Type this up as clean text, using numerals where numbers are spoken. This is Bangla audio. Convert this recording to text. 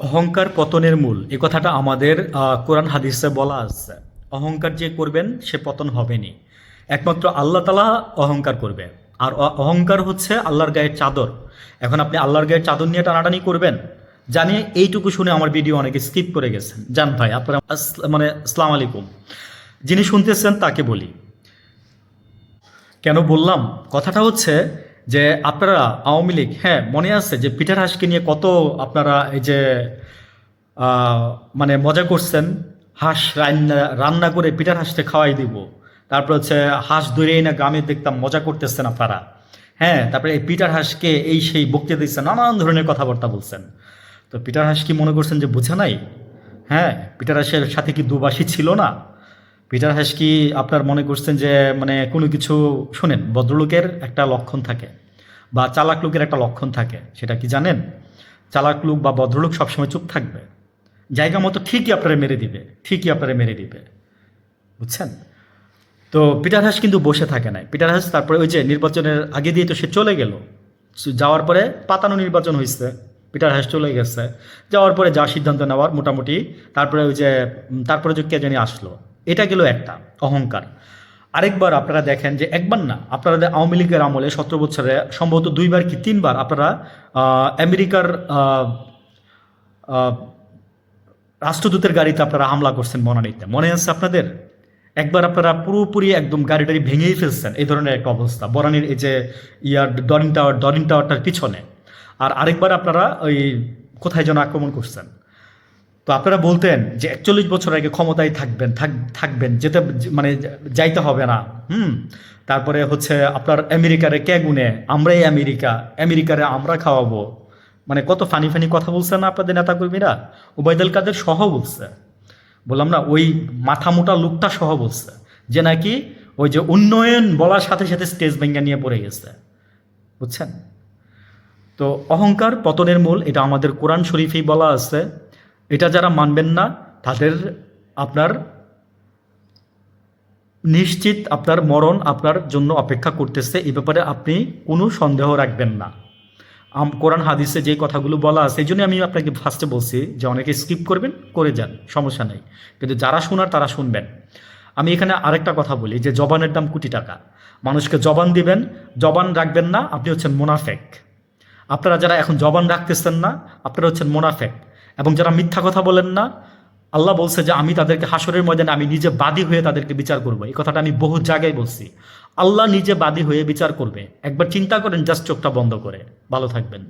অহংকার পতনের মূল এ কথাটা আমাদের কোরআন হাদিসে বলা আছে। অহংকার যে করবেন সে পতন হবেনি, একমাত্র আল্লাহ তালা অহংকার করবে। আর অহংকার হচ্ছে আল্লাহর গায়ের চাদর। এখন আপনি আল্লাহর গায়ের চাদর নিয়ে টানাটানি করবেন। জানিয়ে এইটুকু শুনে আমার ভিডিও অনেকে স্কিপ করে গেছেন। জান ভাই আপনারা মানে আসসালাম আলাইকুম, যিনি শুনতেছেন তাকে বলি কেন বললাম কথাটা হচ্ছে যে আপনারা আওয়ামী লীগ, হ্যাঁ মনে আছে যে পিঠার হাঁসকে নিয়ে কত আপনারা এই যে মানে মজা করছেন। হাঁস রান্না রান্না করে পিঠার হাঁসতে খাওয়াই দিব, তারপর হচ্ছে হাঁস ধরেই না গ্রামে দেখতাম মজা করতেছেন আপনারা। হ্যাঁ, তারপরে এই পিঠার হাঁসকে এই সেই বক্তৃতা দিচ্ছেন, নানান ধরনের কথাবার্তা বলছেন। তো পিঠার হাঁস কি মনে করছেন যে বুঝে নাই? হ্যাঁ, পিঠার হাঁসের সাথে কি দুবাসী ছিল না? পিটার হ্যাস কি আপনার মনে করছেন যে মানে কোনো কিছু শোনেন? ভদ্রলোকের একটা লক্ষণ থাকে বা চালাক লোকের একটা লক্ষণ থাকে, সেটা কি জানেন? চালাক লোক বা ভদ্রলোক সবসময় চুপ থাকবে, জায়গা মতো ঠিকই আপনারা মেরে দিবে, ঠিকই আপনারা মেরে দিবে, বুঝছেন? তো পিটার হাস কিন্তু বসে থাকে নাই। পিটার হাস তারপরে ওই যে নির্বাচনের আগে দিয়ে তো সে চলে গেল, যাওয়ার পরে পাতানো নির্বাচন হয়েছে, পিটার হাস চলে গেছে, যাওয়ার পরে যা সিদ্ধান্ত নেওয়ার মোটামুটি, তারপরে ওই যে তারপরে যে কে জানি আসলো, এটা গেল একটা অহংকার। আরেকবার আপনারা দেখেন যে একবার না, আপনারা আওয়ামী লীগের আমলে 17 বছরে সম্ভবত দুইবার কি তিনবার আপনারা আমেরিকার আহ, রাষ্ট্রদূতের গাড়িতে আপনারা হামলা করছেন বনানীতে, মনে আছে আপনাদের? একবার আপনারা পুরোপুরি একদম গাড়ি টাড়ি ভেঙেই ফেলছেন, এই ধরনের একটা অবস্থা বনানীর এই যে ডরিন টাওয়ারটার পিছনে। আর আরেকবার আপনারা ওই কোথায় যেন আক্রমণ করছেন। তো আপনারা বলতেন যে 41 বছর আগে ক্ষমতায় থাকবেন, যেতে মানে যাইতে হবে না। হুম। তারপরে হচ্ছে আপনার আমেরিকারে কে গুনে, আমরাই আমেরিকারে আমরা খাওয়াবো। মানে কত ফানি ফানি কথা বলছে না আপনাদের নেতাকর্মীরা? ওবায়দুল কাদের সহ বলছে, বললাম না ওই মাথা মোটা লোকটা সহ বলছে যে নাকি ওই যে উন্নয়ন বলার সাথে সাথে স্টেজ ভেঙে নিয়ে পড়ে গেছে, বুঝছেন? তো অহংকার পতনের মূল, এটা আমাদের কোরআন শরীফেই বলা আছে। এটা যারা মানবেন না তাদের আপনার নিশ্চিত আপনার মরণ আপনার জন্য অপেক্ষা করতেছে, এ ব্যাপারে আপনি কোনো সন্দেহ রাখবেন না। কোরআন হাদিসে যে কথাগুলো বলা আছে, এই জন্য আমি আপনাকে ফার্স্টে বলছি যে অনেকে স্কিপ করবেন, করে যান, সমস্যা নেই, কিন্তু যারা শোনার তারা শুনবেন। আমি এখানে আরেকটা কথা বলি যে জবানের দাম কোটি টাকা। মানুষকে জবান দিবেন, জবান রাখবেন না, আপনি হচ্ছেন মোনাফেক। আপনারা যারা এখন জবান রাখতেছেন না, আপনারা হচ্ছেন মোনাফেক। এবং যারা মিথ্যা কথা বলেন না, আল্লাহ বলছে যে আমি তাদেরকে হাসরের ময়দানে আমি নিজে বাদী হয়ে তাদেরকে বিচার করব। এই কথাটা আমি বহু জায়গায় বলছি। আল্লাহ নিজে বাদী হয়ে বিচার করবে, একবার চিন্তা করেন জাস্ট চোখটা বন্ধ করে। ভালো থাকবেন।